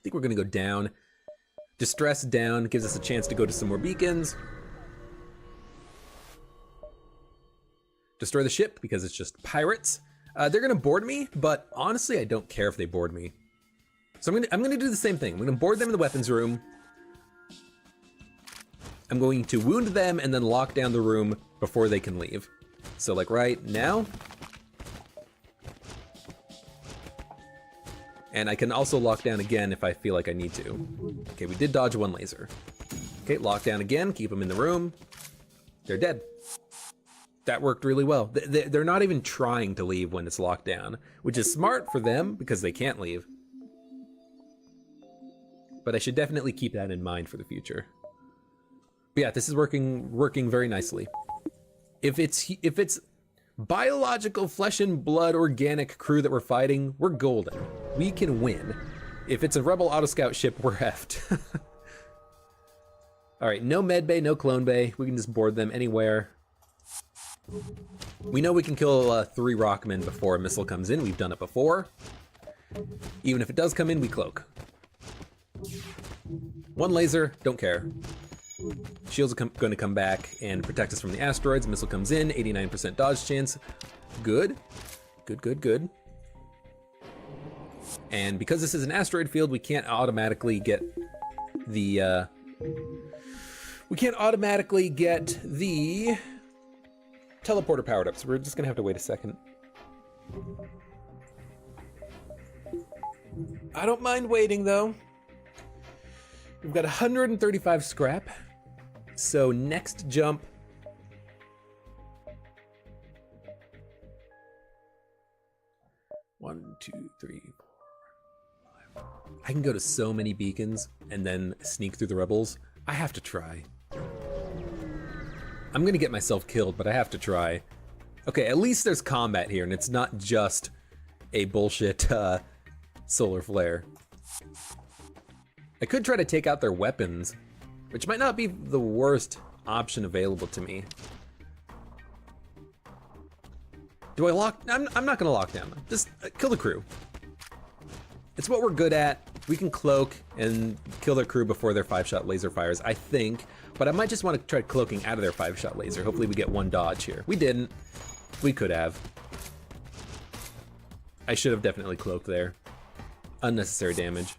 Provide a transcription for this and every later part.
think we're gonna go down. Distress down gives us a chance to go to some more beacons. Destroy the ship because it's just pirates. They're gonna board me, but honestly, I don't care if they board me. So I'm gonna do the same thing. I'm gonna board them in the weapons room. I'm going to wound them and then lock down the room before they can leave. So like right now. And I can also lock down again if I feel like I need to. Okay, we did dodge one laser. Okay, lock down again, keep them in the room. They're dead. That worked really well. They're not even trying to leave when it's locked down, which is smart for them because they can't leave. But I should definitely keep that in mind for the future. But yeah, this is working very nicely. If it's biological flesh and blood organic crew that we're fighting, we're golden. We can win. If it's a rebel auto scout ship, we're effed. All right, no med bay, no clone bay. We can just board them anywhere. We know we can kill 3 rockmen before a missile comes in. We've done it before. Even if it does come in, we cloak. 1 laser, don't care. Shields are going to come back and protect us from the asteroids. Missile comes in, 89% dodge chance. Good. Good, good, good. And because this is an asteroid field, we can't automatically get the teleporter powered up, so we're just gonna have to wait a second. I don't mind waiting though. We've got 135 scrap. So next jump. One, two, three, 4, 5. I can go to so many beacons and then sneak through the rebels. I have to try. I'm gonna get myself killed, but I have to try. Okay, at least there's combat here and it's not just a bullshit solar flare. I could try to take out their weapons, which might not be the worst option available to me. Do I lock? I'm not gonna lock down. Just kill the crew. It's what we're good at. We can cloak and kill their crew before their 5-shot laser fires, I think. But I might just want to try cloaking out of their 5-shot laser. Hopefully we get 1 dodge here. We didn't. We could have. I should have definitely cloaked there. Unnecessary damage.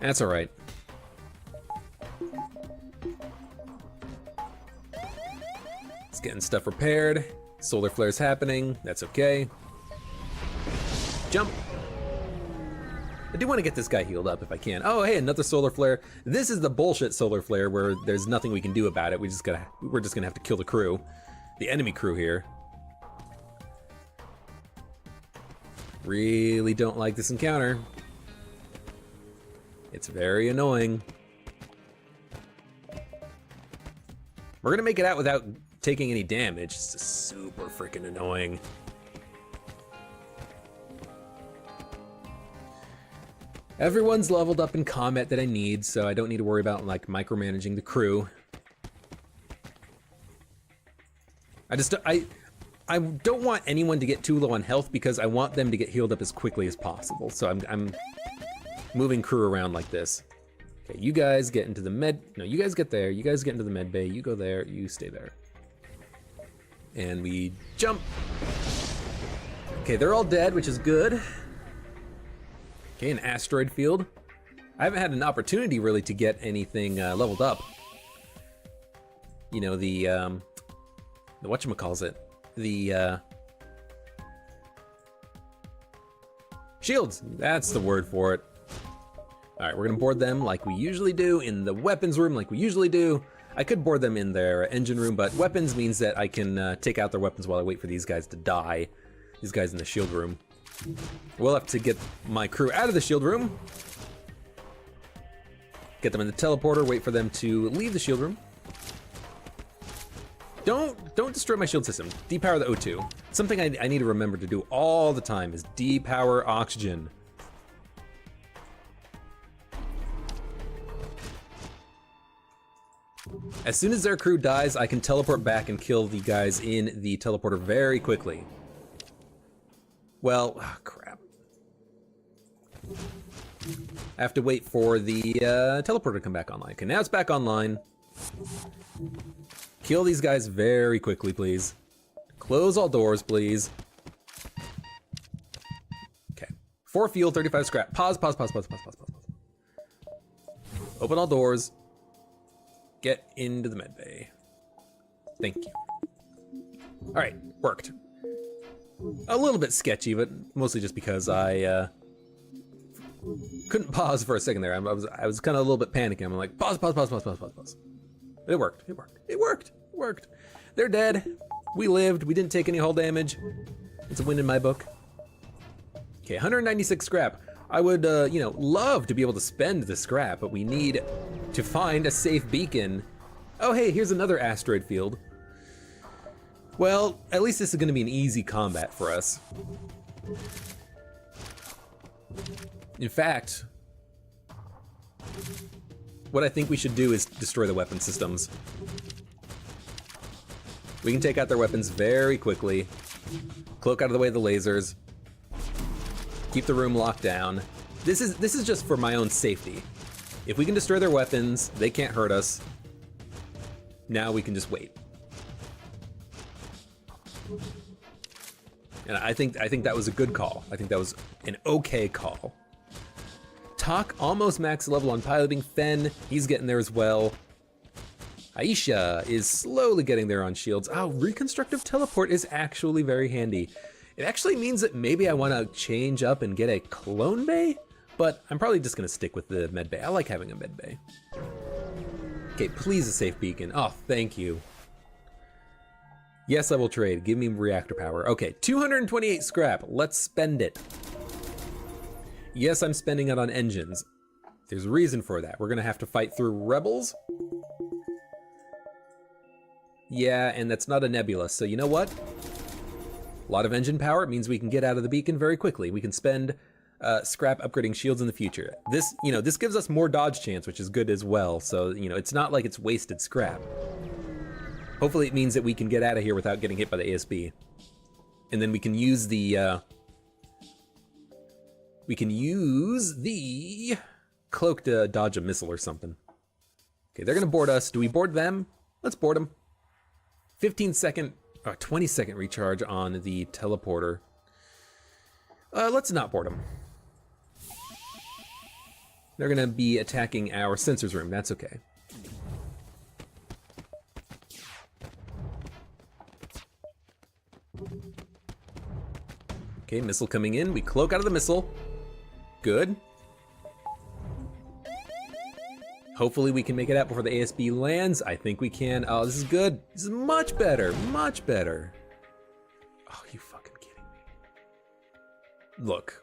That's all right. It's getting stuff repaired. Solar flare's happening. That's okay. Jump. I do want to get this guy healed up if I can. Oh, hey, another solar flare. This is the bullshit solar flare where there's nothing we can do about it. We're just gonna have to kill the crew, the enemy crew here. Really don't like this encounter. It's very annoying. We're gonna make it out without taking any damage. It's just super freaking annoying. Everyone's leveled up in combat that I need, so I don't need to worry about like micromanaging the crew. I don't want anyone to get too low on health because I want them to get healed up as quickly as possible. So I'm moving crew around like this. Okay, you guys get into the med, no, you guys get there, you guys get into the med bay, you go there, you stay there. And we jump. Okay, they're all dead, which is good. Okay, an asteroid field. I haven't had an opportunity really to get anything leveled up. You know, the whatchamacallit, the shields, that's the word for it. All right, we're gonna board them like we usually do in the weapons room like we usually do. I could board them in their engine room, but weapons means that I can take out their weapons while I wait for these guys to die. These guys in the shield room. We'll have to get my crew out of the shield room. Get them in the teleporter, wait for them to leave the shield room. Don't destroy my shield system. Depower the O2. Something I need to remember to do all the time is depower oxygen. As soon as their crew dies, I can teleport back and kill the guys in the teleporter very quickly. Well, oh, crap. I have to wait for the teleporter to come back online. Okay, now it's back online. Kill these guys very quickly, please. Close all doors, please. Okay. 4 fuel, 35 scrap. Pause. Open all doors. Get into the med bay. Thank you. All right, worked. A little bit sketchy, but mostly just because I couldn't pause for a second there. I was kind of a little bit panicking. I'm like, pause. It worked. They're dead. We lived. We didn't take any hull damage. It's a win in my book. Okay, 196 scrap. I would, love to be able to spend the scrap, but we need to find a safe beacon. Oh, hey, here's another asteroid field. Well, at least this is gonna be an easy combat for us. In fact, what I think we should do is destroy the weapon systems. We can take out their weapons very quickly, cloak out of the way of the lasers, keep the room locked down. This is just for my own safety. If we can destroy their weapons, they can't hurt us. Now we can just wait. And I think that was a good call. I think that was an okay call. Talk almost max level on piloting. Fen, he's getting there as well. Aisha is slowly getting there on shields. Oh, reconstructive teleport is actually very handy. It actually means that maybe I want to change up and get a clone bay, but I'm probably just gonna stick with the med bay. I like having a med bay. Okay, please a safe beacon. Oh, thank you. Yes, I will trade. Give me reactor power. Okay, 228 scrap. Let's spend it. Yes, I'm spending it on engines. There's a reason for that. We're gonna have to fight through rebels. Yeah, and that's not a nebula, so you know what? A lot of engine power means we can get out of the beacon very quickly. We can spend scrap upgrading shields in the future. This gives us more dodge chance, which is good as well. So, it's not like it's wasted scrap. Hopefully it means that we can get out of here without getting hit by the ASB. And then we can use the cloak to dodge a missile or something. Okay, they're gonna board us. Do we board them? Let's board them. 20-second recharge on the teleporter. Let's not board them. They're gonna be attacking our sensors room, that's okay. Okay, missile coming in. We cloak out of the missile. Good. Hopefully we can make it out before the ASB lands. I think we can. Oh, this is good. This is much better, much better. Oh, you fucking kidding me? Look.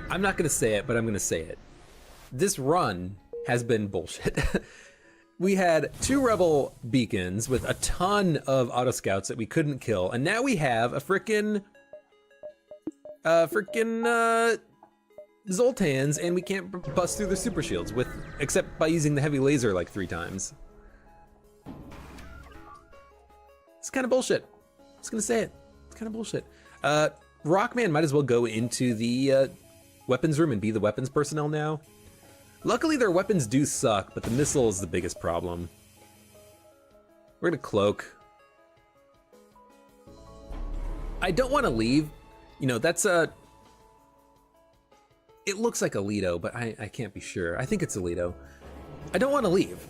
I'm not gonna say it, but I'm gonna say it. This run has been bullshit. We had 2 rebel beacons with a ton of auto scouts that we couldn't kill, and now we have a frickin' Zoltans, and we can't bust through the super shields except by using the heavy laser like 3 times. It's kind of bullshit. I'm just gonna say it. It's kind of bullshit. Rockman might as well go into the weapons room and be the weapons personnel now. Luckily their weapons do suck, but the missile is the biggest problem. We're gonna cloak. I don't want to leave. That's a... It looks like Alito, but I can't be sure. I think it's Alito. I don't want to leave.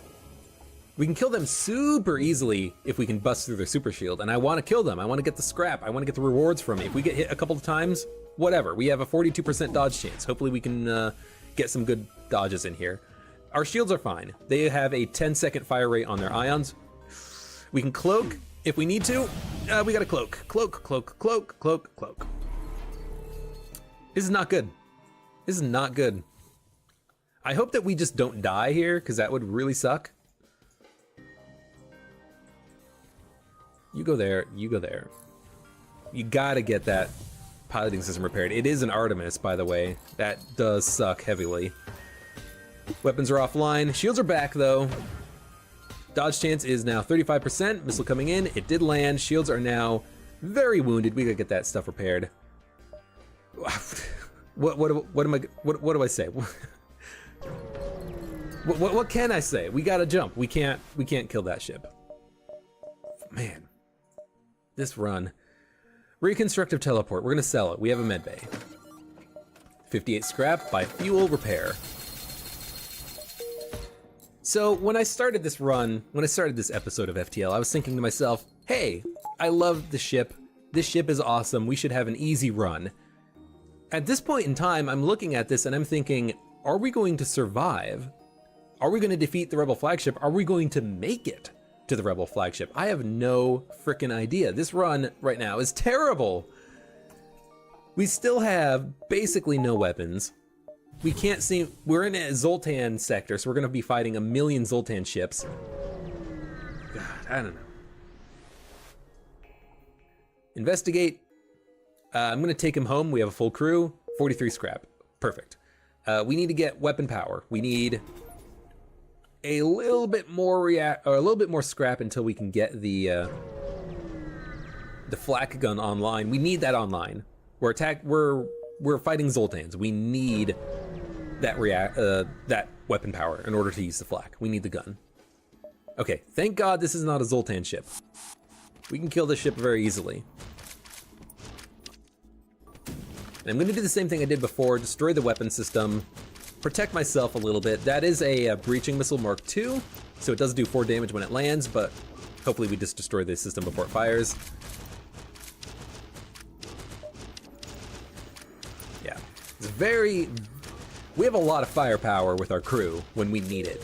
We can kill them super easily if we can bust through their super shield, and I want to kill them. I want to get the scrap. I want to get the rewards from it. If we get hit a couple of times, whatever. We have a 42% dodge chance. Hopefully we can get some good dodges in here. Our shields are fine. They have a 10-second fire rate on their ions. We can cloak if we need to. We got to cloak. Cloak, cloak, cloak, cloak, cloak. This is not good. This is not good. I hope that we just don't die here, because that would really suck. You go there, you go there. You gotta get that piloting system repaired. It is an Artemis, by the way. That does suck heavily. Weapons are offline. Shields are back, though. Dodge chance is now 35%. Missile coming in. It did land. Shields are now very wounded. We gotta get that stuff repaired. What do I say? What can I say? We gotta jump. We can't kill that ship. Man, this run. Reconstructive teleport. We're gonna sell it. We have a med bay. 58 scrap, buy fuel, repair. So when I started this run, when I started this episode of FTL, I was thinking to myself, hey, I love the ship. This ship is awesome. We should have an easy run. At this point in time, I'm looking at this and I'm thinking, are we going to survive? Are we going to defeat the Rebel flagship? Are we going to make it to the Rebel flagship? I have no frickin' idea. This run right now is terrible. We still have basically no weapons. We can't see, we're in a Zoltan sector, so we're gonna be fighting a million Zoltan ships. God, I don't know. Investigate. I'm gonna take him home. We have a full crew, 43 scrap, perfect. We need to get weapon power. We need a little bit more scrap until we can get the flak gun online. We need that online. We're fighting Zoltans. We need that weapon power in order to use the flak. We need the gun. Okay, thank God this is not a Zoltan ship. We can kill this ship very easily. And I'm gonna do the same thing I did before, destroy the weapon system, protect myself a little bit. That is a breaching missile Mark II, so it does do 4 damage when it lands, but hopefully we just destroy the system before it fires. Yeah, it's we have a lot of firepower with our crew when we need it.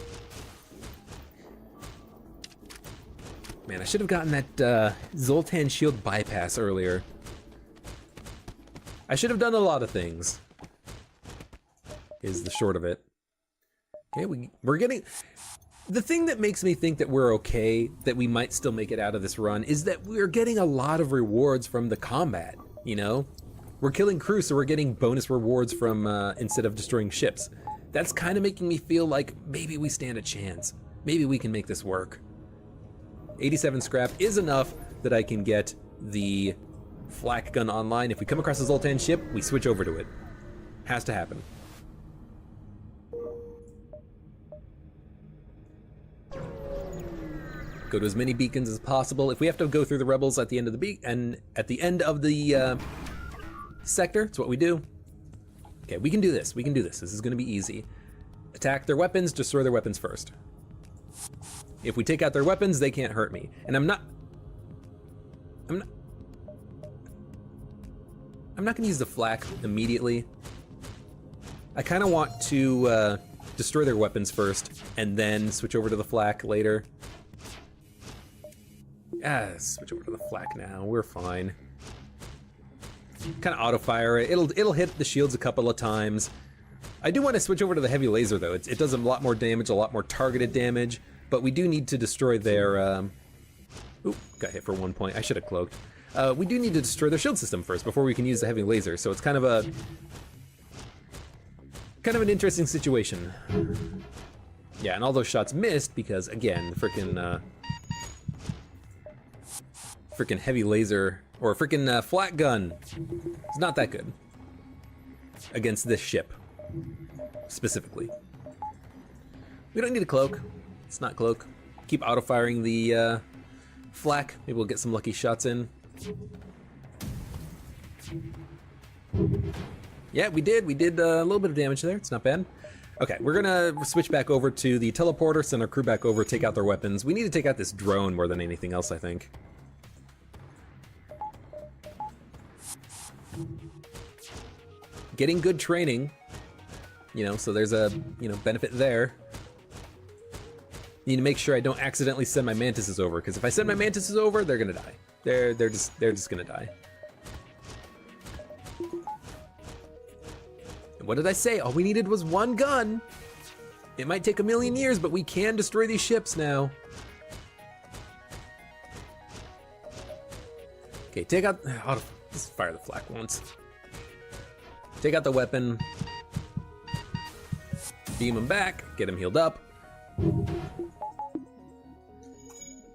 Man, I should have gotten that Zoltan shield bypass earlier. I should have done a lot of things, is the short of it. Okay, we're getting... The thing that makes me think that we're okay, that we might still make it out of this run, is that we're getting a lot of rewards from the combat, you know? We're killing crew, so we're getting bonus rewards from, instead of destroying ships. That's kind of making me feel like maybe we stand a chance. Maybe we can make this work. 87 scrap is enough that I can get the flak gun online. If we come across a Zoltan ship, we switch over to it. Has to happen. Go to as many beacons as possible. If we have to go through the rebels at the end of the sector, it's what we do. Okay, we can do this. We can do this. This is going to be easy. Attack their weapons, destroy their weapons first. If we take out their weapons, they can't hurt me. And I'm not going to use the flak immediately. I kind of want to destroy their weapons first and then switch over to the flak later. Switch over to the flak now. We're fine. Kind of auto fire it. It'll hit the shields a couple of times. I do want to switch over to the heavy laser though. It does a lot more damage, a lot more targeted damage, but we do need to destroy their. Oop, got hit for 1 point. I should have cloaked. We do need to destroy their shield system first before we can use the heavy laser. So it's kind of an interesting situation. Yeah, and all those shots missed because again, the frickin' heavy laser or frickin' flak gun is not that good against this ship specifically. We don't need a cloak. It's not cloak. Keep auto firing the flak. Maybe we'll get some lucky shots in. Yeah, we did a little bit of damage there. It's not bad. Okay, we're gonna switch back over to the teleporter, send our crew back over, take out their weapons. We need to take out this drone more than anything else, I think. Getting good training, you know, so there's a, benefit there. Need to make sure I don't accidentally send my mantises over, because if I send my mantises over, they're gonna die. They're just gonna die. And what did I say? All we needed was one gun. It might take a million years, but we can destroy these ships now. Okay, take out. Let's fire the flak once. Take out the weapon. Beam him back. Get him healed up.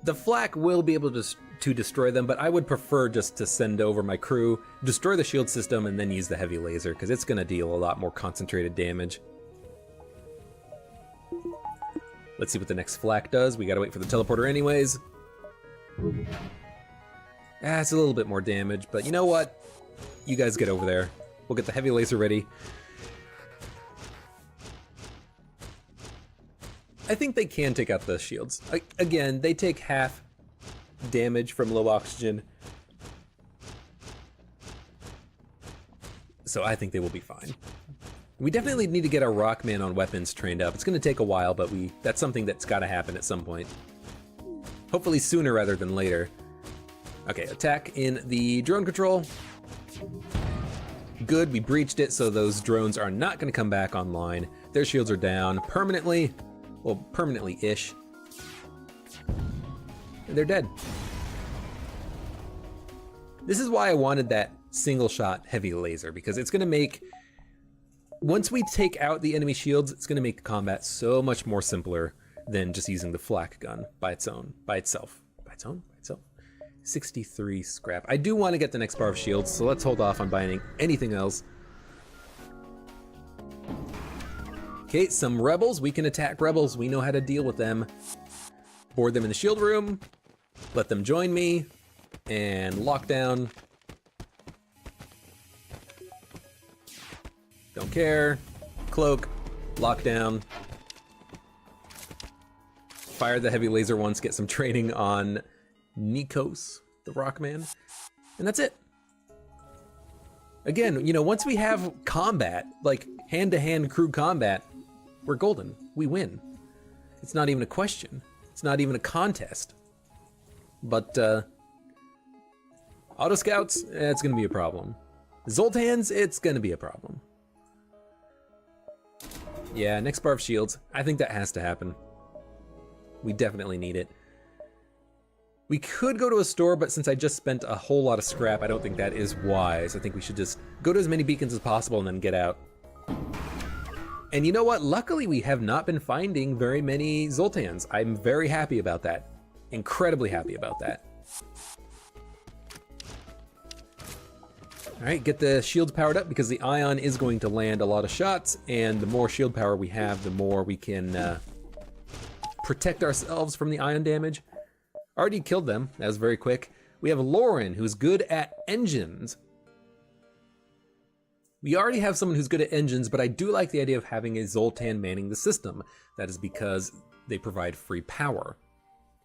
The flak will be able to to destroy them, but I would prefer just to send over my crew, destroy the shield system, and then use the heavy laser, because it's going to deal a lot more concentrated damage. Let's see what the next flak does. We gotta wait for the teleporter anyways. It's a little bit more damage, but you know what? You guys get over there. We'll get the heavy laser ready. I think they can take out the shields. Again, they take half damage from low oxygen. So I think they will be fine. We definitely need to get our Rockman on weapons trained up. It's gonna take a while, but that's something that's gotta happen at some point. Hopefully sooner rather than later. Okay, attack in the drone control. Good, we breached it, so those drones are not gonna come back online. Their shields are down permanently. Well, permanently-ish. And they're dead. This is why I wanted that single shot heavy laser, because it's gonna make, once we take out the enemy shields, it's gonna make combat so much more simpler than just using the flak gun by itself. 63 scrap. I do want to get the next bar of shields, so let's hold off on buying anything else. Okay, some rebels. We can attack rebels. We know how to deal with them. Board them in the shield room. Let them join me. And lock down. Don't care. Cloak. Lockdown. Fire the heavy laser once, get some training on Nikos, the Rockman. And that's it. Again, you know, once we have combat, like hand-to-hand crew combat, we're golden. We win. It's not even a question. It's not even a contest. But, Auto Scouts, it's gonna be a problem. Zoltans, it's gonna be a problem. Yeah, next bar of shields. I think that has to happen. We definitely need it. We could go to a store, but since I just spent a whole lot of scrap, I don't think that is wise. I think we should just go to as many beacons as possible and then get out. And you know what? Luckily, we have not been finding very many Zoltans. I'm very happy about that. Incredibly happy about that. All right, get the shields powered up because the ion is going to land a lot of shots, and the more shield power we have, the more we can protect ourselves from the ion damage. Already killed them, that was very quick. We have Lauren, who's good at engines. We already have someone who's good at engines, but I do like the idea of having a Zoltan manning the system. That is because they provide free power.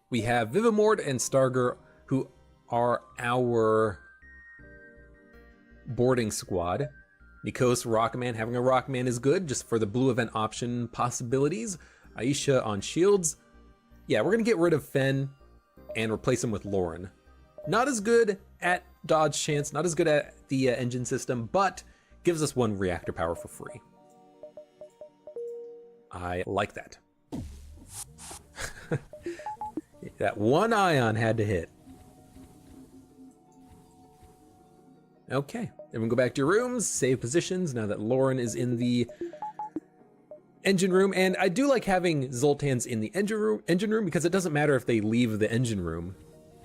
We have Vivimord and Starger, who are our boarding squad. Nikos, Rockman, having a Rockman is good, just for the blue event option possibilities. Aisha on shields. Yeah, we're gonna get rid of Fen and replace him with Lauren. Not as good at dodge chance, not as good at the engine system, but gives us 1 reactor power for free. I like that. That 1 ion had to hit. Okay, everyone go back to your rooms, save positions now that Lauren is in the engine room. And I do like having Zoltans in the engine room because it doesn't matter if they leave the engine room.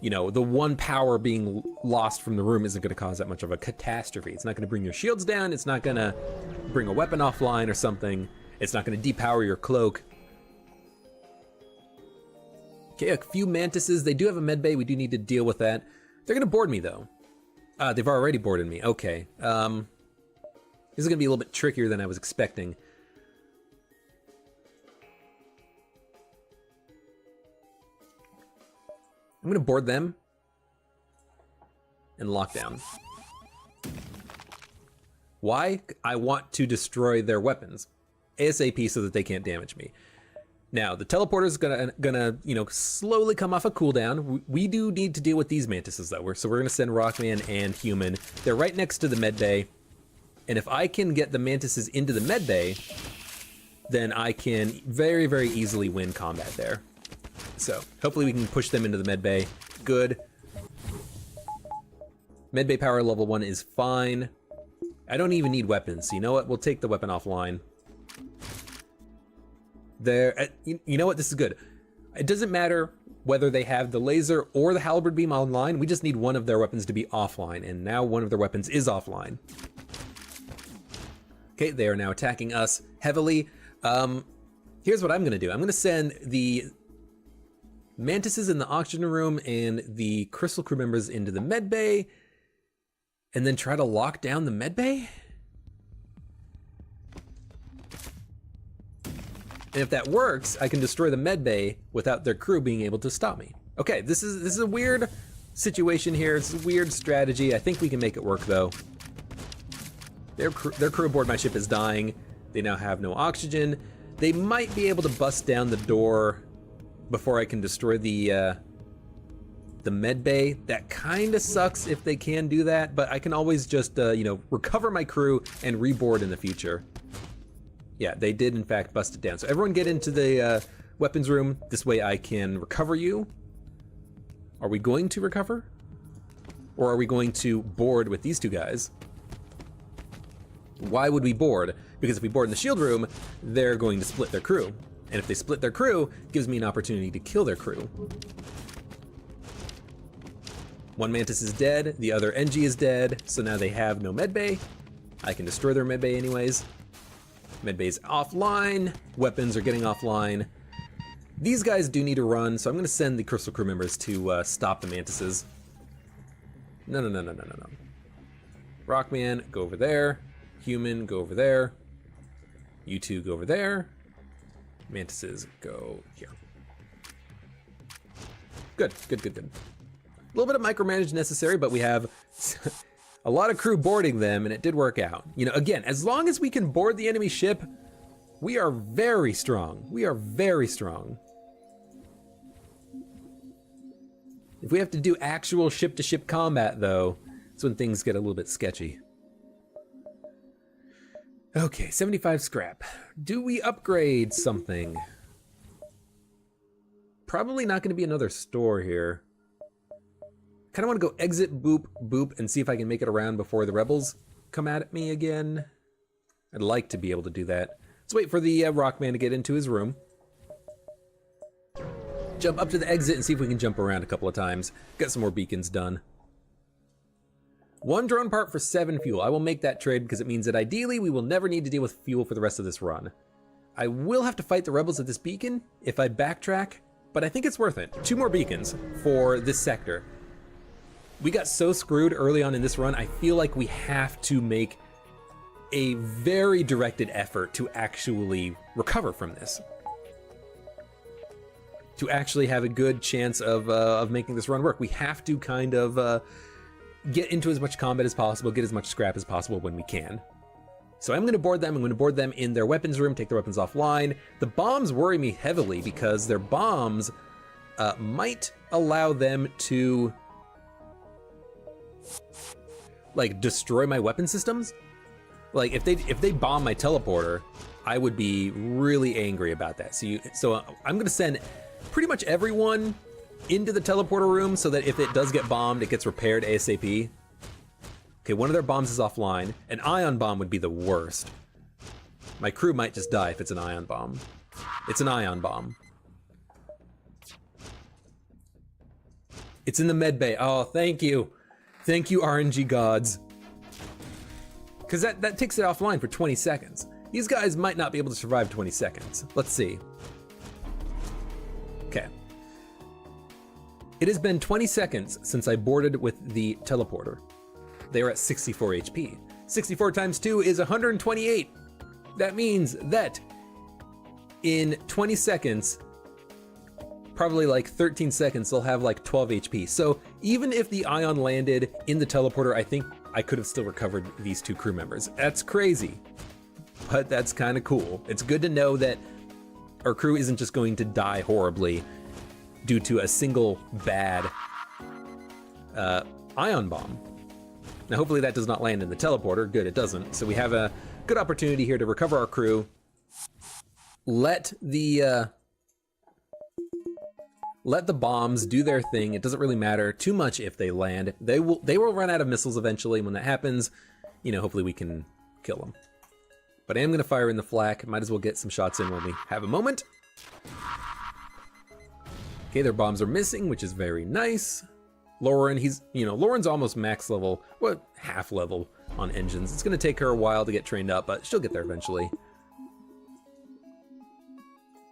You know, the 1 power being lost from the room isn't going to cause that much of a catastrophe. It's not going to bring your shields down. It's not going to bring a weapon offline or something. It's not going to depower your cloak. Okay, a few mantises. They do have a med bay. We do need to deal with that. They're going to board me though. They've already boarded me. Okay. This is going to be a little bit trickier than I was expecting. I'm gonna board them and lock down. Why? I want to destroy their weapons ASAP so that they can't damage me. Now the teleporter is gonna you know, slowly come off a cooldown. We do need to deal with these mantises though. So we're gonna send Rockman and Human. They're right next to the med bay, and if I can get the mantises into the med bay, then I can very, very easily win combat there. So hopefully we can push them into the med bay. Good. Med bay power level 1 is fine. I don't even need weapons. So you know what? We'll take the weapon offline. There. You know what? This is good. It doesn't matter whether they have the laser or the halberd beam online. We just need one of their weapons to be offline, and now one of their weapons is offline. Okay, they are now attacking us heavily. Here's what I'm gonna do. I'm gonna send the mantises in the oxygen room and the crystal crew members into the med bay, and then try to lock down the med bay? And if that works, I can destroy the med bay without their crew being able to stop me. Okay, this is a weird situation here. It's a weird strategy. I think we can make it work though. Their crew aboard my ship is dying. They now have no oxygen. They might be able to bust down the door before I can destroy the med bay. That kind of sucks if they can do that, but I can always just, you know, recover my crew and reboard in the future. Yeah, they did in fact bust it down. So everyone get into the weapons room. This way I can recover you. Are we going to recover? Or are we going to board with these two guys? Why would we board? Because if we board in the shield room, they're going to split their crew. And if they split their crew, it gives me an opportunity to kill their crew. One mantis is dead, the other NG is dead, so now they have no medbay. I can destroy their medbay anyways. Medbay's offline, weapons are getting offline. These guys do need to run, so I'm gonna send the crystal crew members to stop the mantises. No. Rockman, go over there. Human, go over there. You two go over there. Mantises, go here. Good. A little bit of micromanage necessary, but we have a lot of crew boarding them, and it did work out. You know, again, as long as we can board the enemy ship, we are very strong. We are very strong. If we have to do actual ship-to-ship combat, though, that's when things get a little bit sketchy. Okay, 75 scrap. Do we upgrade something? Probably not going to be another store here. Kind of want to go exit, boop, boop, and see if I can make it around before the rebels come at me again. I'd like to be able to do that. Let's wait for the Rockman to get into his room. Jump up to the exit and see if we can jump around a couple of times. Get some more beacons done. 1 drone part for 7 fuel. I will make that trade because it means that ideally we will never need to deal with fuel for the rest of this run. I will have to fight the rebels at this beacon if I backtrack, but I think it's worth it. 2 more beacons for this sector. We got so screwed early on in this run, I feel like we have to make a very directed effort to actually recover from this. To actually have a good chance of making this run work. We have to kind of get into as much combat as possible, get as much scrap as possible when we can. So I'm gonna board them. I'm gonna board them in their weapons room, take their weapons offline. The bombs worry me heavily because their bombs might allow them to like destroy my weapon systems. Like if they bomb my teleporter, I would be really angry about that. So I'm gonna send pretty much everyone into the teleporter room so that if it does get bombed, it gets repaired ASAP. Okay, one of their bombs is offline. An ion bomb would be the worst. My crew might just die if it's an ion bomb. It's an ion bomb. It's in the med bay. Oh, thank you. Thank you, RNG gods. Because that takes it offline for 20 seconds. These guys might not be able to survive 20 seconds. Let's see. Okay. It has been 20 seconds since I boarded with the teleporter. They are at 64 HP. 64 times 2 is 128. That means that in 20 seconds, probably like 13 seconds, they'll have like 12 HP. So even if the ion landed in the teleporter, I think I could have still recovered these 2 crew members. That's crazy, but that's kind of cool. It's good to know that our crew isn't just going to die horribly due to a single bad ion bomb. Now hopefully that does not land in the teleporter. Good, it doesn't. So we have a good opportunity here to recover our crew. Let the bombs do their thing. It doesn't really matter too much if they land. They will run out of missiles eventually. When that happens, you know, hopefully we can kill them. But I am gonna fire in the flak. Might as well get some shots in when we have a moment. Okay, Okay, their bombs are missing, which is very nice. Lauren, Lauren's almost max level, what, half level on engines. It's gonna take her a while to get trained up, but she'll get there eventually.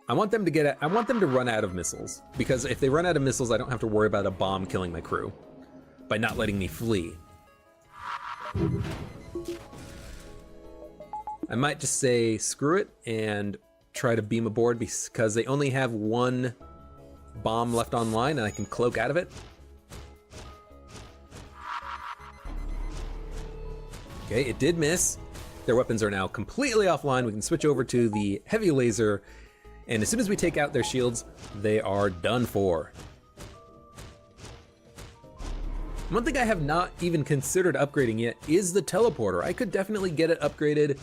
I want them to run out of missiles, because if they run out of missiles, I don't have to worry about a bomb killing my crew by not letting me flee. I might just say screw it and try to beam aboard because they only have one bomb left online and I can cloak out of it. Okay, it did miss. Their weapons are now completely offline. We can switch over to the heavy laser, and as soon as we take out their shields, they are done for. One thing I have not even considered upgrading yet is the teleporter. I could definitely get it upgraded.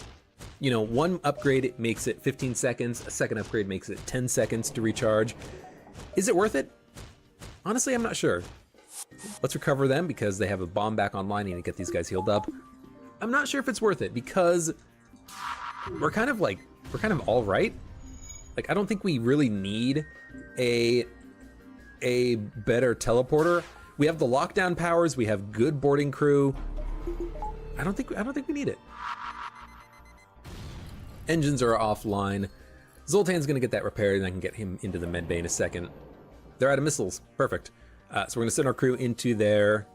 One upgrade makes it 15 seconds, a second upgrade makes it 10 seconds to recharge. Is it worth it? Honestly, I'm not sure. Let's recover them because they have a bomb back online and get these guys healed up. I'm not sure if it's worth it because we're kind of all right. Like, I don't think we really need a better teleporter. We have the lockdown powers, we have good boarding crew. I don't think we need it. Engines are offline. Zoltan's gonna get that repaired and I can get him into the med bay in a second. They're out of missiles, perfect. So we're gonna send our crew into their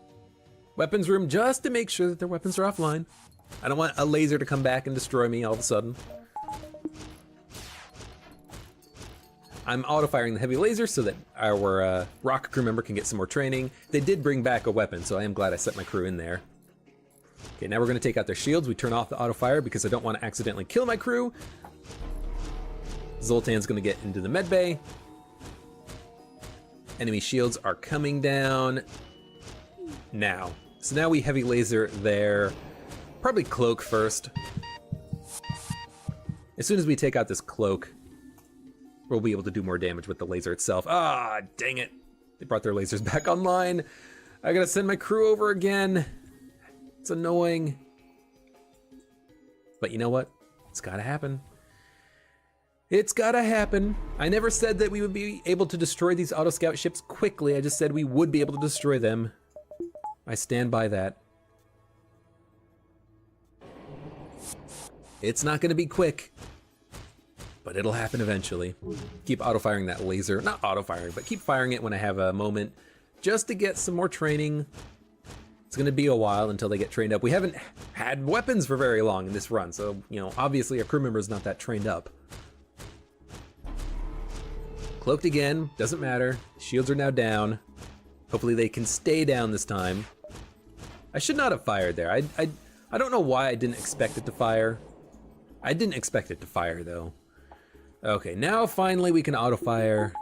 weapons room just to make sure that their weapons are offline. I don't want a laser to come back and destroy me all of a sudden. I'm auto-firing the heavy laser so that our rock crew member can get some more training. They did bring back a weapon, so I am glad I set my crew in there. Okay, now we're gonna take out their shields. We turn off the auto-fire because I don't want to accidentally kill my crew. Zoltan's gonna get into the med bay. Enemy shields are coming down now. So now we heavy laser there. Probably Cloak first. As soon as we take out this Cloak, we'll be able to do more damage with the laser itself. Ah, dang it. They brought their lasers back online. I gotta send my crew over again. It's annoying. But you know what? It's gotta happen. It's gotta happen. I never said that we would be able to destroy these auto scout ships quickly. I just said we would be able to destroy them. I stand by that. It's not gonna be quick, but it'll happen eventually. Keep auto-firing that laser. Not auto-firing, but keep firing it when I have a moment, just to get some more training. It's gonna be a while until they get trained up. We haven't had weapons for very long in this run, so, obviously our crew member's not that trained up. Cloaked again, doesn't matter. Shields are now down. Hopefully they can stay down this time. I should not have fired there. I don't know why I didn't expect it to fire. I didn't expect it to fire though. Okay, now finally we can auto-fire.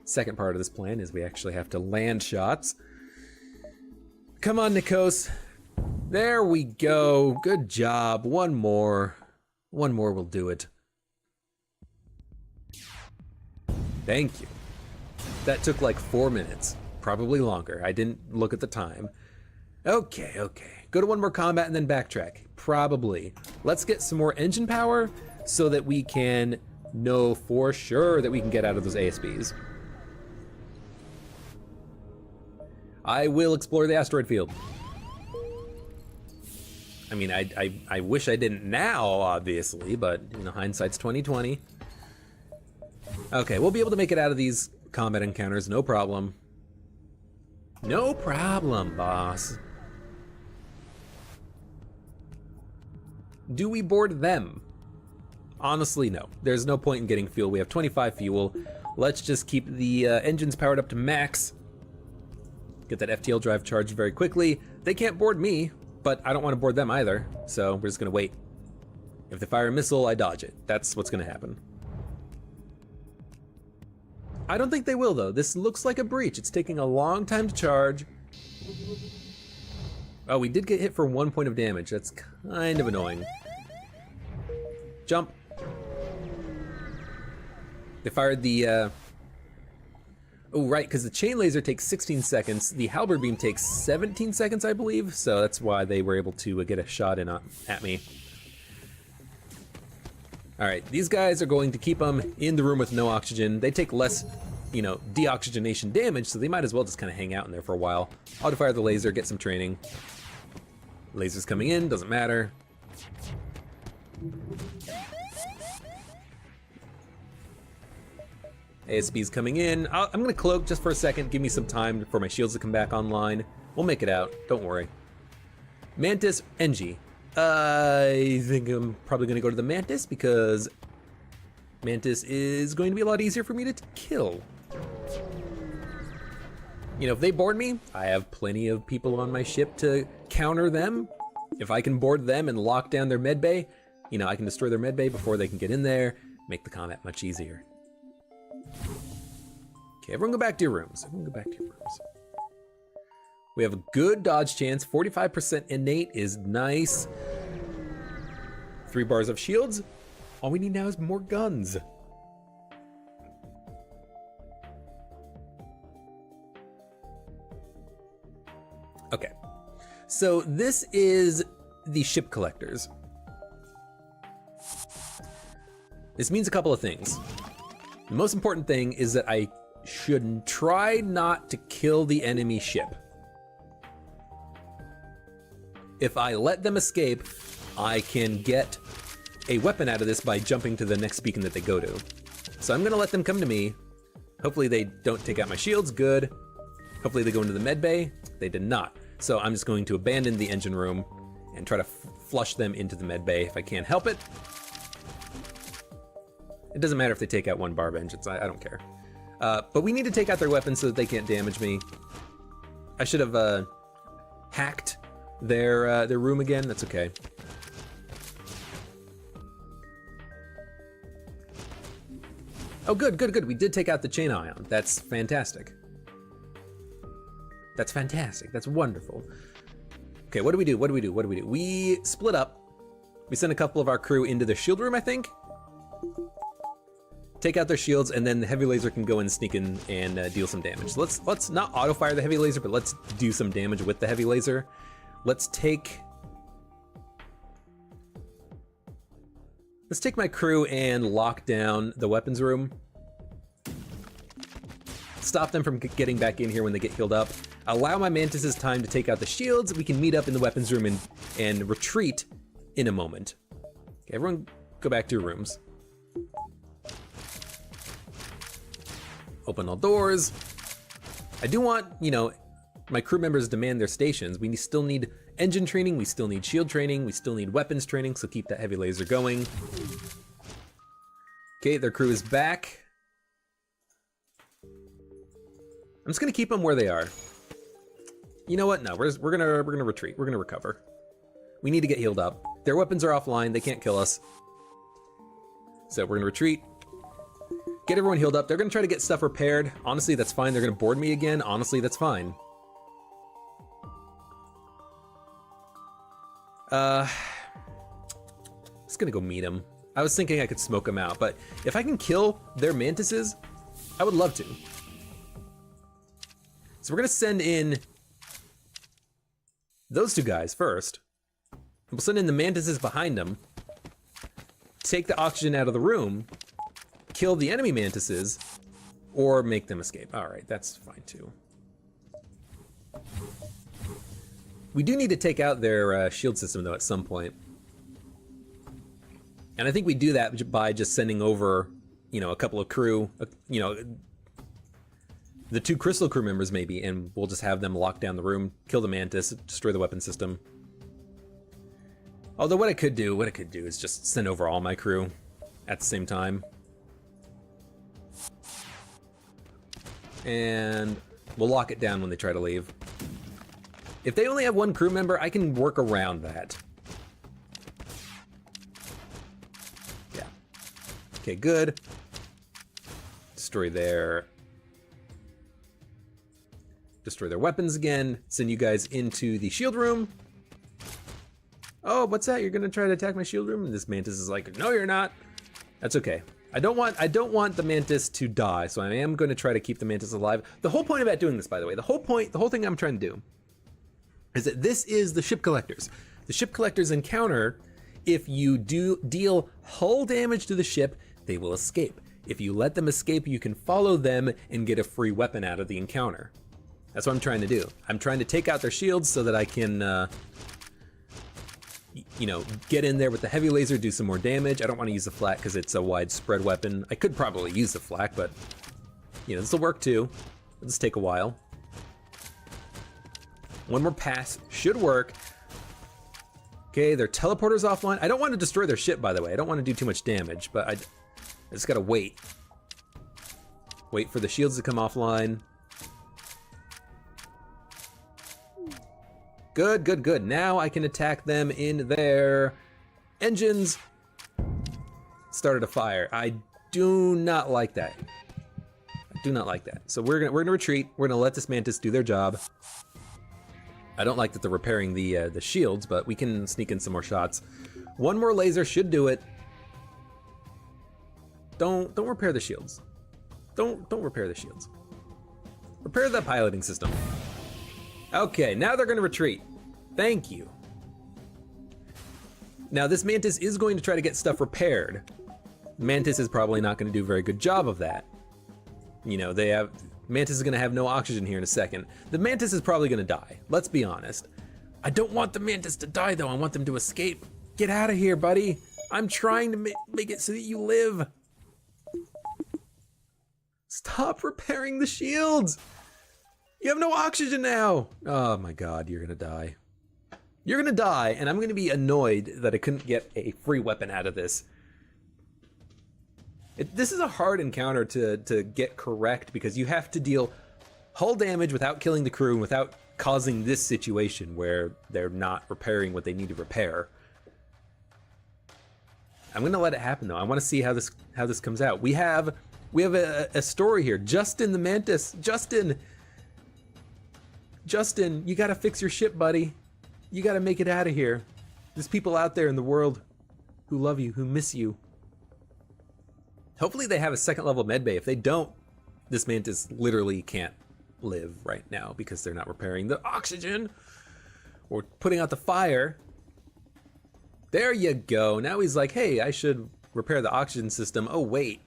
Second part of this plan is we actually have to land shots. Come on, Nikos. There we go. Good job. One more. One more will do it. Thank you. That took like 4 minutes. Probably longer. I didn't look at the time. Okay. Go to one more combat and then backtrack. Probably. Let's get some more engine power so that we can know for sure that we can get out of those ASBs. I will explore the asteroid field. I mean, I wish I didn't now, obviously, but hindsight's 20/20. Okay, we'll be able to make it out of these combat encounters, no problem. No problem, boss. Do we board them? Honestly, no. There's no point in getting fuel. We have 25 fuel. Let's just keep the engines powered up to max. Get that FTL drive charged very quickly. They can't board me, but I don't want to board them either, so we're just gonna wait. If they fire a missile, I dodge it. That's what's gonna happen. I don't think they will though. This looks like a breach. It's taking a long time to charge. Oh, we did get hit for 1 point of damage. That's kind of annoying. Jump. They fired the, oh, right, because the chain laser takes 16 seconds. The halberd beam takes 17 seconds, I believe. So that's why they were able to get a shot in at me. All right, these guys are going to keep them in the room with no oxygen. They take less, you know, deoxygenation damage, so they might as well just kind of hang out in there for a while. Auto-fire the laser, get some training. Laser's coming in, doesn't matter. ASB's coming in. I'm gonna cloak just for a second, give me some time for my shields to come back online. We'll make it out, don't worry. Mantis, NG. I think I'm probably gonna go to the Mantis because Mantis is going to be a lot easier for me to kill. You know, if they board me, I have plenty of people on my ship to counter them. If I can board them and lock down their medbay, you know, I can destroy their medbay before they can get in there, make the combat much easier. Okay, everyone go back to your rooms. Everyone go back to your rooms. We have a good dodge chance. 45% innate is nice. 3 bars of shields. All we need now is more guns. Okay, so this is the ship collectors. This means a couple of things. The most important thing is that I should try not to kill the enemy ship. If I let them escape, I can get a weapon out of this by jumping to the next beacon that they go to. So I'm gonna let them come to me. Hopefully they don't take out my shields, good. Hopefully they go into the med bay, they did not. So I'm just going to abandon the engine room and try to flush them into the med bay if I can't help it. It doesn't matter if they take out 1 bar of engines, I don't care. But we need to take out their weapons so that they can't damage me. I should have hacked their room again, that's okay. Oh good, good, good, we did take out the chain ion. That's fantastic. That's fantastic, that's wonderful. Okay, what do we do, what do we do, what do we do? We split up. We send a couple of our crew into the shield room, I think. Take out their shields, and then the heavy laser can go and sneak in and deal some damage. So let's not auto-fire the heavy laser, but let's do some damage with the heavy laser. Let's take my crew and lock down the weapons room. Stop them from getting back in here when they get healed up. Allow my mantises time to take out the shields. We can meet up in the weapons room and retreat in a moment. Okay, everyone go back to your rooms. Open all doors. I do want, you know, my crew members demand their stations. We still need engine training, we still need shield training, we still need weapons training, so keep that heavy laser going. Okay, their crew is back. I'm just gonna keep them where they are. You know what? No, we're gonna retreat. We're gonna recover. We need to get healed up. Their weapons are offline. They can't kill us. So we're gonna retreat. Get everyone healed up. They're gonna try to get stuff repaired. Honestly, that's fine. They're gonna board me again. Honestly, that's fine. Just gonna go meet them. I was thinking I could smoke them out, but if I can kill their mantises, I would love to. So we're gonna send in those 2 guys first. We'll send in the mantises behind them, take the oxygen out of the room, kill the enemy mantises, or make them escape. All right, that's fine too. We do need to take out their shield system though at some point. And I think we do that by just sending over, you know, a couple of crew, you know, the 2 crystal crew members maybe, and we'll just have them lock down the room, kill the mantis, destroy the weapon system. Although what I could do is just send over all my crew at the same time. And we'll lock it down when they try to leave. If they only have 1 crew member, I can work around that. Yeah. Okay, good. Destroy their weapons again. Send you guys into the shield room. Oh, what's that? You're gonna try to attack my shield room? And this mantis is like, no, you're not. That's okay. I don't want the mantis to die, so I am going to try to keep the mantis alive. The whole point about doing this, by the way, the whole thing I'm trying to do is that this is the ship collectors. The ship collectors encounter If you do deal hull damage to the ship, they will escape. If you let them escape, you can follow them and get a free weapon out of the encounter. That's what I'm trying to do. I'm trying to take out their shields so that I can, you know, get in there with the heavy laser, do some more damage. I don't want to use the flak because it's a widespread weapon. I could probably use the flak, but, you know, this will work too. It'll just take a while. One more pass should work. Okay, their teleporter's offline. I don't want to destroy their ship, by the way. I don't want to do too much damage, but I just gotta wait. Wait for the shields to come offline. Good, good, good. Now I can attack them in their engines. Started a fire. I do not like that. I do not like that. So we're gonna retreat. We're gonna let this Mantis do their job. I don't like that they're repairing the shields, but we can sneak in some more shots. One more laser should do it. Don't repair the shields. Don't repair the shields. Repair the piloting system. Okay, now they're gonna retreat. Thank you. Now this Mantis is going to try to get stuff repaired. Mantis is probably not gonna do a very good job of that. You know, Mantis is gonna have no oxygen here in a second. The Mantis is probably gonna die, let's be honest. I don't want the Mantis to die though, I want them to escape. Get out of here, buddy. I'm trying to make it so that you live. Stop repairing the shields. You have no oxygen now. Oh my God, you're gonna die. You're gonna die, and I'm gonna be annoyed that I couldn't get a free weapon out of this. This is a hard encounter to get correct because you have to deal hull damage without killing the crew and without causing this situation where they're not repairing what they need to repair. I'm gonna let it happen though. I wanna see how this comes out. We have a story here. Justin the Mantis. Justin, you gotta fix your ship, buddy. You gotta make it out of here. There's people out there in the world who love you, who miss you. Hopefully they have a second level medbay. If they don't, this Mantis literally can't live right now because they're not repairing the oxygen or putting out the fire. There you go. Now he's like, hey, I should repair the oxygen system. Oh wait,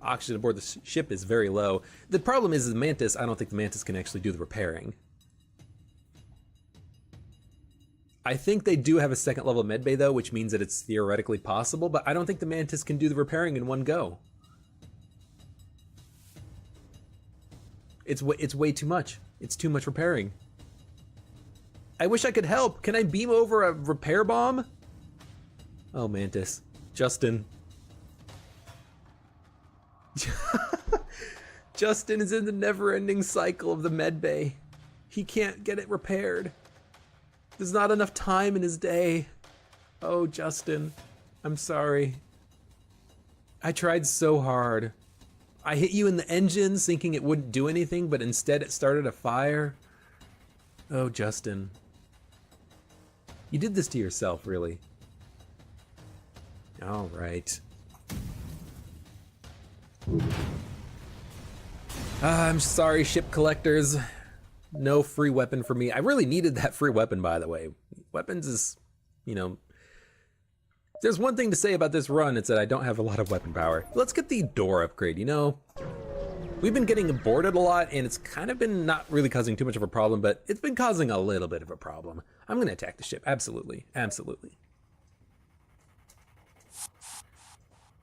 oxygen aboard the ship is very low. The problem is the Mantis, I don't think the Mantis can actually do the repairing. I think they do have a second level medbay though, which means that it's theoretically possible, but I don't think the Mantis can do the repairing in one go. It's way too much. It's too much repairing. I wish I could help. Can I beam over a repair bomb? Oh, Mantis. Justin. Justin is in the never-ending cycle of the medbay. He can't get it repaired. There's not enough time in his day. Oh, Justin, I'm sorry. I tried so hard. I hit you in the engines thinking it wouldn't do anything, but instead it started a fire. Oh, Justin. You did this to yourself, really. All right. I'm sorry, ship collectors. No free weapon for me. I really needed that free weapon, by the way. Weapons is, you know, there's one thing to say about this run, it's that I don't have a lot of weapon power. Let's get the door upgrade, you know? We've been getting aborted a lot, and it's kind of been not really causing too much of a problem, but it's been causing a little bit of a problem. I'm gonna attack the ship, absolutely, absolutely.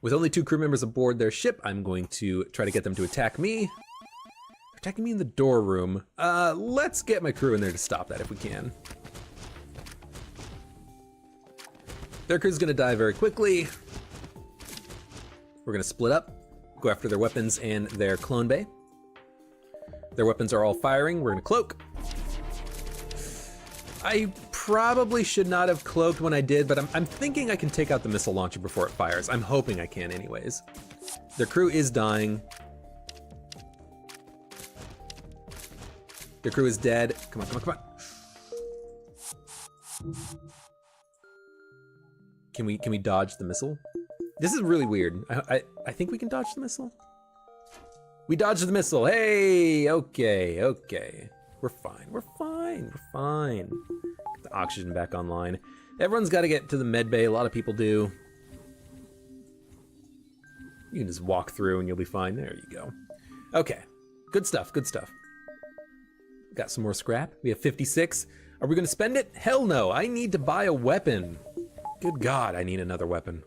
With only 2 crew members aboard their ship, I'm going to try to get them to attack me. Attacking me in the door room. Let's get my crew in there to stop that if we can. Their crew's gonna die very quickly. We're gonna split up, go after their weapons and their clone bay. Their weapons are all firing, we're gonna cloak. I probably should not have cloaked when I did, but I'm thinking I can take out the missile launcher before it fires. I'm hoping I can anyways. Their crew is dying. Their crew is dead. Come on, come on, come on. Can we dodge the missile? This is really weird. I think we can dodge the missile. We dodged the missile. Hey, okay. We're fine, we're fine. Get the oxygen back online. Everyone's got to get to the med bay. A lot of people do. You can just walk through and you'll be fine. There you go. Okay. Good stuff, good stuff. Got some more scrap. We have 56. Are we gonna spend it? Hell no, I need to buy a weapon. Good God, I need another weapon.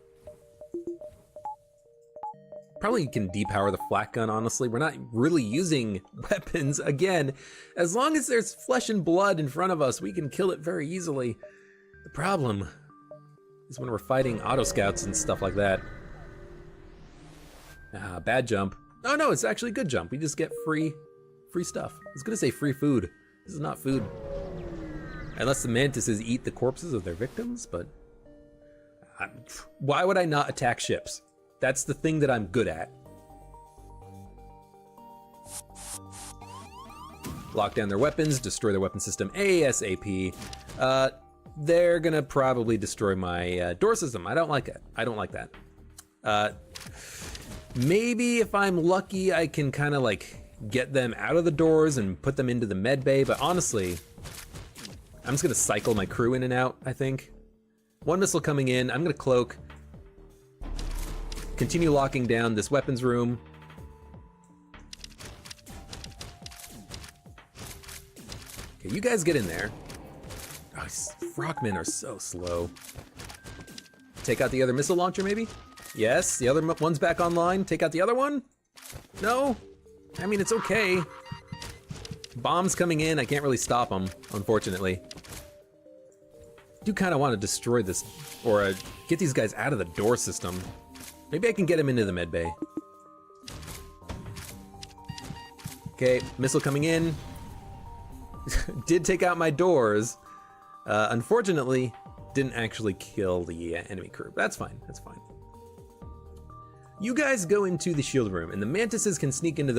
Probably can depower the flak gun, honestly. We're not really using weapons. Again, as long as there's flesh and blood in front of us, we can kill it very easily. The problem is when we're fighting auto scouts and stuff like that. Ah, bad jump. Oh no, it's actually a good jump. We just get free stuff. I was gonna say free food. This is not food. Unless the mantises eat the corpses of their victims, but why would I not attack ships? That's the thing that I'm good at. Lock down their weapons, destroy their weapon system ASAP. They're gonna probably destroy my door system. I don't like it. I don't like that. Maybe if I'm lucky, I can kind of like get them out of the doors and put them into the med bay, but honestly, I'm just gonna cycle my crew in and out, I think. One missile coming in, I'm gonna cloak. Continue locking down this weapons room. Okay, you guys get in there. Oh, frogmen are so slow. Take out the other missile launcher, maybe? Yes, the other one's back online. Take out the other one? No? I mean, it's okay. Bombs coming in, I can't really stop them, unfortunately. Do kind of want to destroy this, or get these guys out of the door system. Maybe I can get them into the med bay. Okay, missile coming in. Did take out my doors. Unfortunately, didn't actually kill the enemy crew. That's fine, that's fine. You guys go into the shield room, and the mantises can sneak into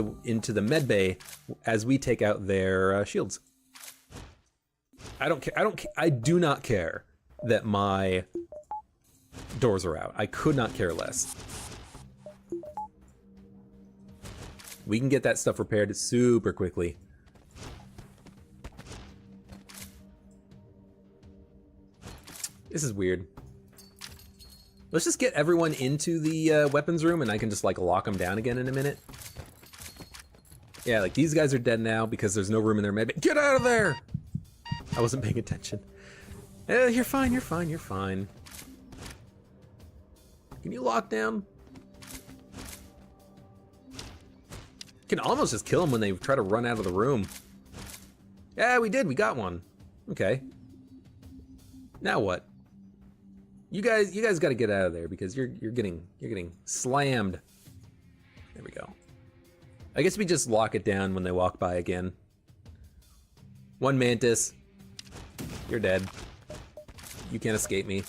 the med bay as we take out their shields. I don't care. I do not care that my doors are out. I could not care less. We can get that stuff repaired super quickly. This is weird. Let's just get everyone into the weapons room and I can just like lock them down again in a minute. Yeah, like these guys are dead now because there's no room in their med bay. Get out of there! I wasn't paying attention. You're fine, you're fine, you're fine. Can you lock down? Can almost just kill them when they try to run out of the room. Yeah, we did, we got one. Okay. Now what? You guys got to get out of there because you're getting slammed. There we go. I guess we just lock it down when they walk by again. One mantis. You're dead. You can't escape me.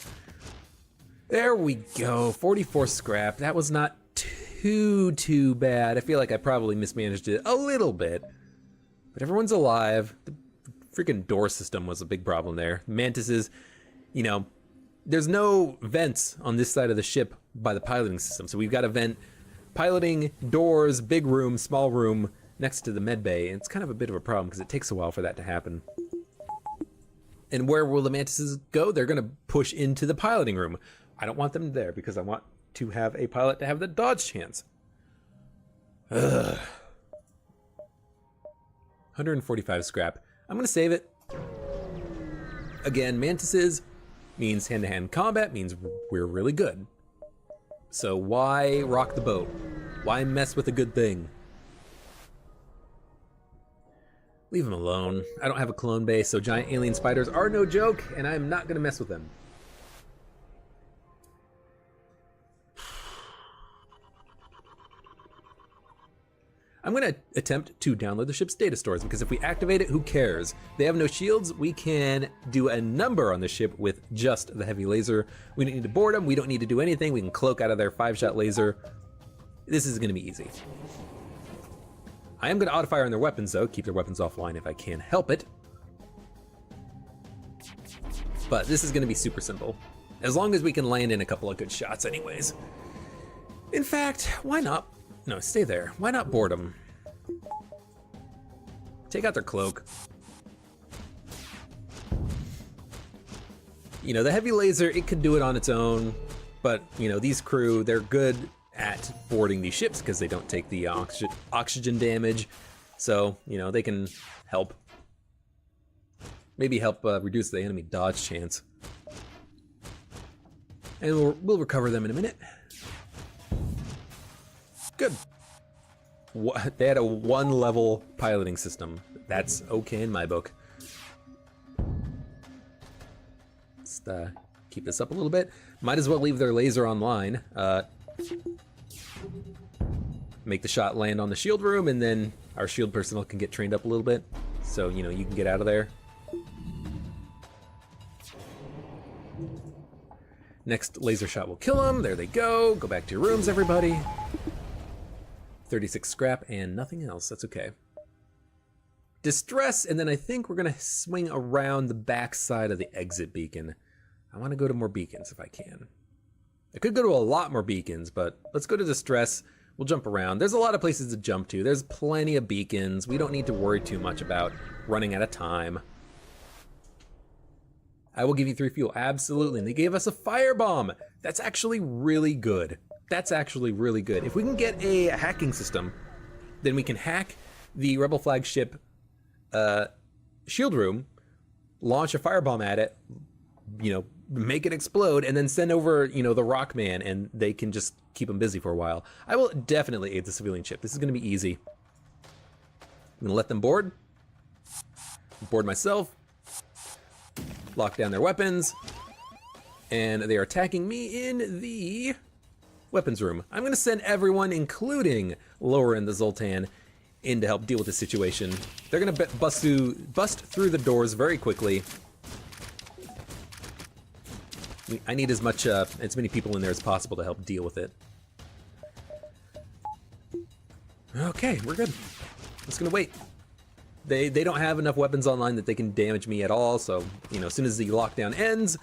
There we go. 44 scrap. That was not too bad. I feel like I probably mismanaged it a little bit, but everyone's alive. The freaking door system was a big problem there. Mantises, you know. There's no vents on this side of the ship by the piloting system, so we've got a vent piloting doors, big room, small room, next to the med bay, and it's kind of a bit of a problem because it takes a while for that to happen. And where will the mantises go? They're gonna push into the piloting room. I don't want them there because I want to have a pilot to have the dodge chance. Ugh. 145 scrap. I'm gonna save it. Again, mantises means hand-to-hand combat, means we're really good. So why rock the boat? Why mess with a good thing? Leave them alone. I don't have a clone base, so giant alien spiders are no joke, and I'm not gonna mess with them. I'm gonna attempt to download the ship's data stores because if we activate it, who cares? They have no shields. We can do a number on the ship with just the heavy laser. We don't need to board them. We don't need to do anything. We can cloak out of their 5-shot laser. This is gonna be easy. I am gonna auto-fire on their weapons though, keep their weapons offline if I can help it. But this is gonna be super simple. As long as we can land in a couple of good shots anyways. In fact, why not? No, stay there. Why not board them? Take out their cloak. You know, the heavy laser, it could do it on its own, but, you know, these crew, they're good at boarding these ships because they don't take the oxygen damage. So, you know, they can help. Maybe help reduce the enemy dodge chance. And we'll recover them in a minute. Good. They had a 1-level piloting system. That's okay in my book. Let's keep this up a little bit. Might as well leave their laser online. Make the shot land on the shield room, and then our shield personnel can get trained up a little bit. So, you know, you can get out of there. Next laser shot will kill them. There they go. Go back to your rooms, everybody. 36 scrap and nothing else. That's okay. Distress, and then I think we're gonna swing around the back side of the exit beacon. I want to go to more beacons if I can. I could go to a lot more beacons, but let's go to distress. We'll jump around. There's a lot of places to jump to. There's plenty of beacons. We don't need to worry too much about running out of time. I will give you 3 fuel, absolutely. And they gave us a firebomb. That's actually really good. That's actually really good. If we can get a hacking system, then we can hack the Rebel flagship shield room, launch a firebomb at it, you know, make it explode, and then send over, you know, the Rockman, and they can just keep them busy for a while. I will definitely aid the civilian ship. This is going to be easy. I'm going to let them board. Board myself. Lock down their weapons. And they are attacking me in the weapons room. I'm going to send everyone, including Lower and the Zoltan, in to help deal with the situation. They're going to bust through the doors very quickly. I need as many people in there as possible to help deal with it. Okay, we're good. Just gonna wait. They don't have enough weapons online that they can damage me at all, so, you know, as soon as the lockdown ends,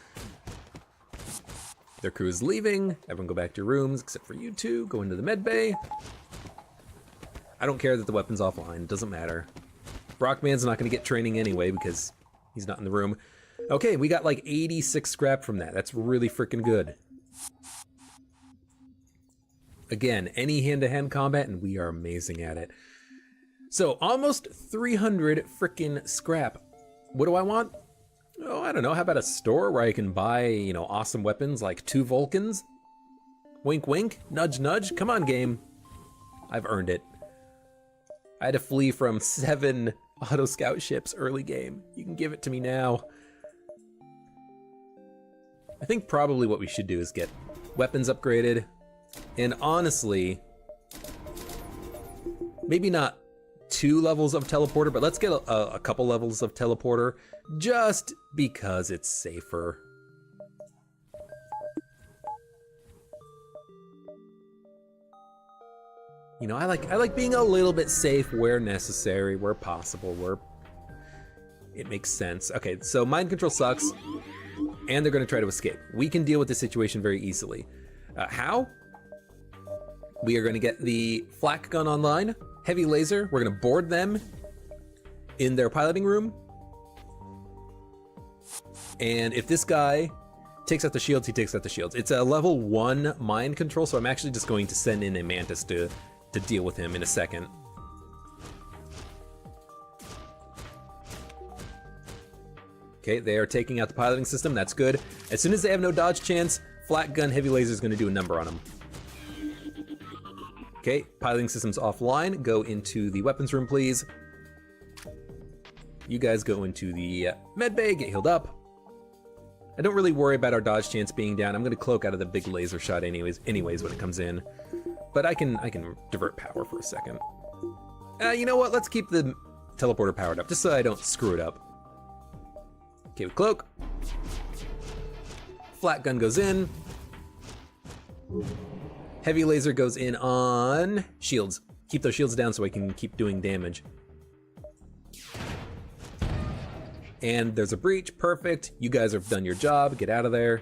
their crew is leaving. Everyone go back to your rooms, except for you two. Go into the med bay. I don't care that the weapon's offline, it doesn't matter. Brockman's not gonna get training anyway because he's not in the room. Okay, we got like 86 scrap from that. That's really freaking good. Again, any hand-to-hand combat, and we are amazing at it. So, almost 300 freaking scrap. What do I want? Oh, I don't know. How about a store where I can buy, you know, awesome weapons like 2 Vulcans? Wink, wink. Nudge, nudge. Come on, game. I've earned it. I had to flee from 7 auto scout ships early game. You can give it to me now. I think probably what we should do is get weapons upgraded, and honestly, maybe not 2 levels of teleporter, but let's get a couple levels of teleporter, just because it's safer. You know, I like being a little bit safe where necessary, where possible, where it makes sense. Okay, so mind control sucks. And they're going to try to escape. We can deal with this situation very easily. How? We are going to get the flak gun online, heavy laser. We're going to board them in their piloting room. And if this guy takes out the shields, he takes out the shields. It's a level 1 mind control, so I'm actually just going to send in a Mantis to deal with him in a second. Okay, they are taking out the piloting system, that's good. As soon as they have no dodge chance, flat gun heavy laser is going to do a number on them. Okay, piloting system's offline. Go into the weapons room, please. You guys go into the med bay, get healed up. I don't really worry about our dodge chance being down. I'm going to cloak out of the big laser shot anyways when it comes in. But I can divert power for a second. You know what? Let's keep the teleporter powered up, just so I don't screw it up. Okay, with cloak. Flat gun goes in. Heavy laser goes in on shields. Keep those shields down so I can keep doing damage. And there's a breach, perfect. You guys have done your job, get out of there.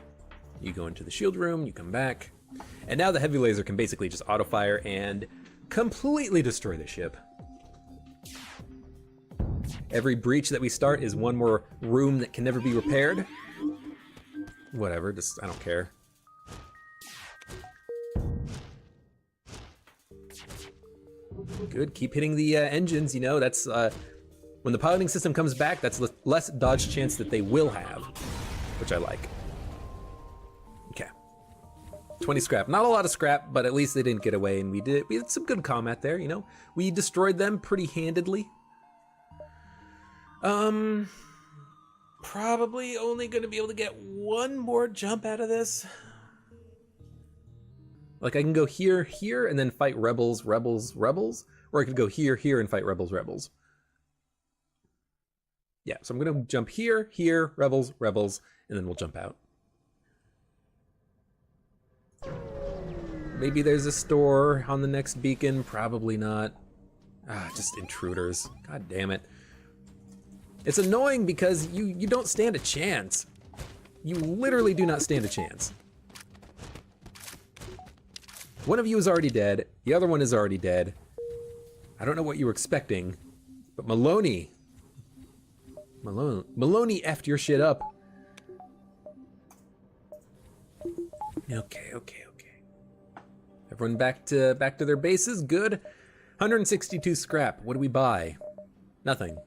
You go into the shield room, you come back. And now the heavy laser can basically just auto fire and completely destroy the ship. Every breach that we start is 1 more room that can never be repaired. whatever, just, I don't care. Good, keep hitting the engines, you know, that's, when the piloting system comes back, that's less dodge chance that they will have, which I like. Okay. 20 scrap, not a lot of scrap, but at least they didn't get away, and we had some good combat there, you know? We destroyed them pretty handedly. Probably only gonna be able to get one more jump out of this. Like I can go here, here, and then fight rebels, rebels, rebels, or I could go here, here, and fight rebels, rebels. Yeah, so I'm gonna jump here, here, rebels, rebels, and then we'll jump out. Maybe there's a store on the next beacon, probably not. Ah, just intruders, god damn it. It's annoying because you don't stand a chance. You literally do not stand a chance. One of you is already dead, the other one is already dead. I don't know what you were expecting, but Maloney effed your shit up. Okay. Everyone back to their bases, good. 162 scrap, what do we buy? Nothing.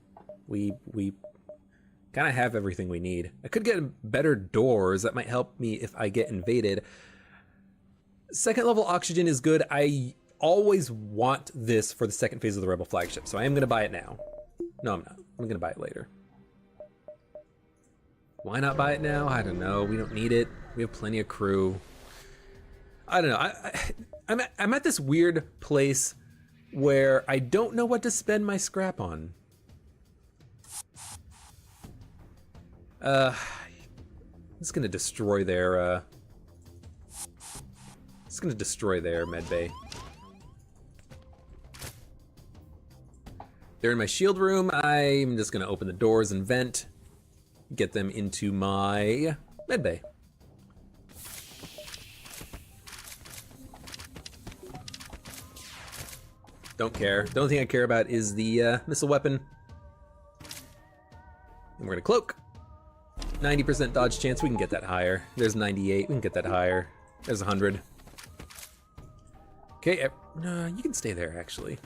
We kind of have everything we need. I could get better doors, that might help me if I get invaded. Second level oxygen is good. I always want this for the second phase of the Rebel flagship, so I am gonna buy it now. No, I'm not. I'm gonna buy it later. Why not buy it now? I don't know. We don't need it. We have plenty of crew. I don't know. I'm at this weird place where I don't know what to spend my scrap on. It's gonna destroy their med bay. They're in my shield room. I'm just gonna open the doors and vent, get them into my med bay. Don't care. The only thing I care about is the missile weapon. And we're gonna cloak. 90% dodge chance, we can get that higher. There's 98, we can get that higher. There's 100. Okay, no, you can stay there actually.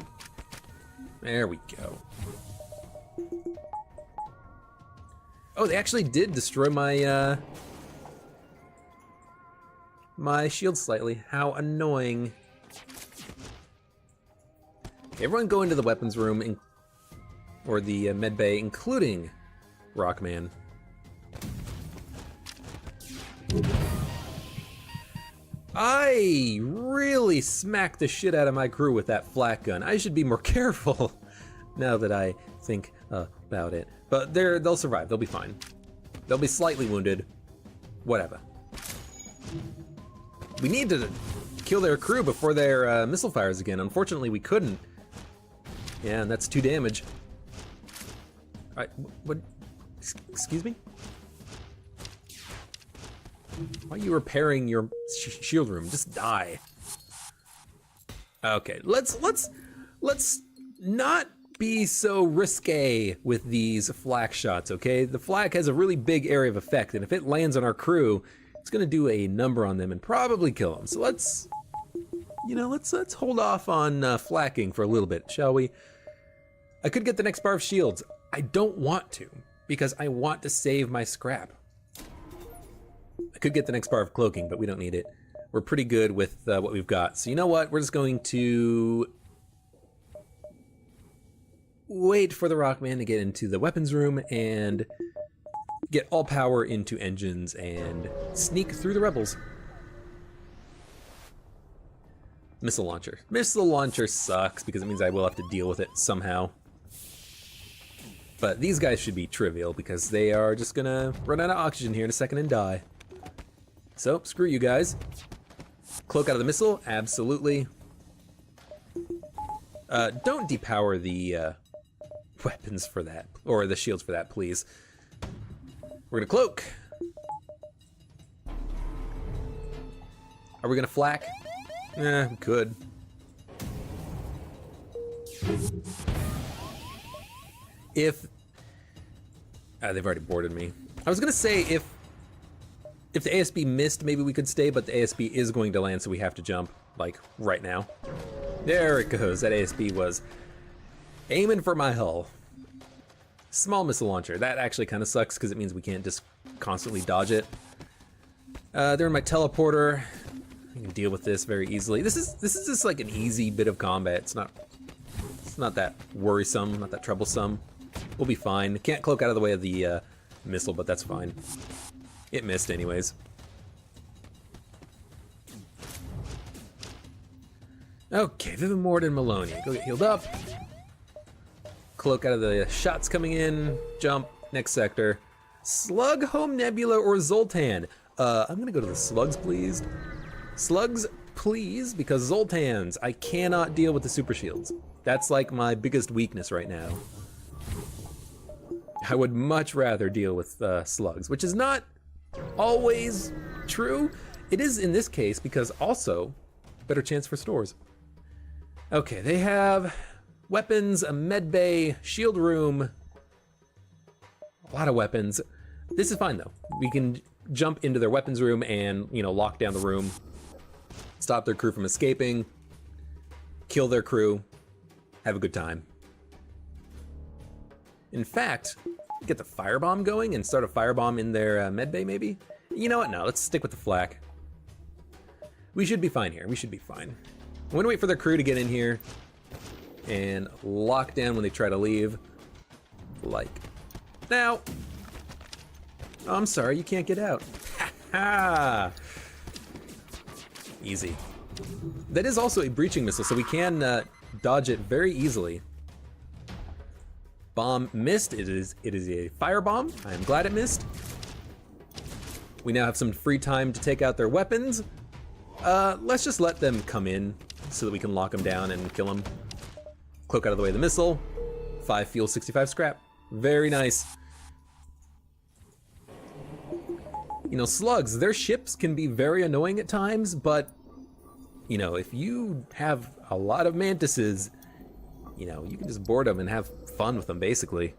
There we go. Oh, they actually did destroy my my shield slightly. How annoying. Okay, everyone go into the weapons room, or the med bay, including Rockman. I really smacked the shit out of my crew with that flak gun. I should be more careful now that I think about it. But they'll survive, they'll be fine. They'll be slightly wounded, whatever. We need to kill their crew before their missile fires again. Unfortunately, we couldn't. Yeah, and that's 2 damage. All right, what, excuse me? Why are you repairing your shield room? Just die. Okay, let's not be so risque with these flak shots, okay? The flak has a really big area of effect, and if it lands on our crew, it's gonna do a number on them and probably kill them. So let's hold off on flakking for a little bit, shall we? I could get the next bar of shields. I don't want to, because I want to save my scrap. I could get the next bar of cloaking, but we don't need it. We're pretty good with what we've got. So you know what? We're just going to wait for the Rockman to get into the weapons room and get all power into engines and sneak through the rebels. Missile launcher. Missile launcher sucks because it means I will have to deal with it somehow. But these guys should be trivial because they are just gonna run out of oxygen here in a second and die. So, screw you guys. Cloak out of the missile, absolutely. Don't depower the weapons for that, or the shields for that, please. We're gonna cloak. Are we gonna flak? Eh, we could. If... they've already boarded me. I was gonna say if If the ASB missed, maybe we could stay, but the ASB is going to land, so we have to jump, like, right now. There it goes. That ASB was aiming for my hull. Small missile launcher. That actually kind of sucks because it means we can't just constantly dodge it. They're in my teleporter. I can deal with this very easily. This is just like an easy bit of combat. It's not that worrisome, not that troublesome. We'll be fine. Can't cloak out of the way of the missile, but that's fine. It missed anyways. Okay, Vivimord and Maloney. Go get healed up. Cloak out of the shots coming in. Jump. Next sector. Slug, Home Nebula, or Zoltan. I'm gonna go to the slugs, please. Slugs, please, because Zoltans, I cannot deal with the super shields. That's like my biggest weakness right now. I would much rather deal with slugs, which is not always true. It is in this case because also better chance for stores. Okay, they have weapons, a med bay, shield room, a lot of weapons. This is fine though. We can jump into their weapons room and, you know, lock down the room, stop their crew from escaping, kill their crew, have a good time. In fact, get the firebomb going and start a firebomb in their med bay maybe? You know what, no, let's stick with the flak. We should be fine here, we should be fine. I'm gonna wait for their crew to get in here and lock down when they try to leave. Like now. Oh, I'm sorry, you can't get out. Ha! Easy. That is also a breaching missile, so we can dodge it very easily. Bomb missed. It is a firebomb. I am glad it missed. We now have some free time to take out their weapons. Let's just let them come in so that we can lock them down and kill them. Cloak out of the way of the missile. 5 fuel, 65 scrap. Very nice. You know, slugs, their ships can be very annoying at times, but, you know, if you have a lot of mantises, you know, you can just board them and have fun with them, basically.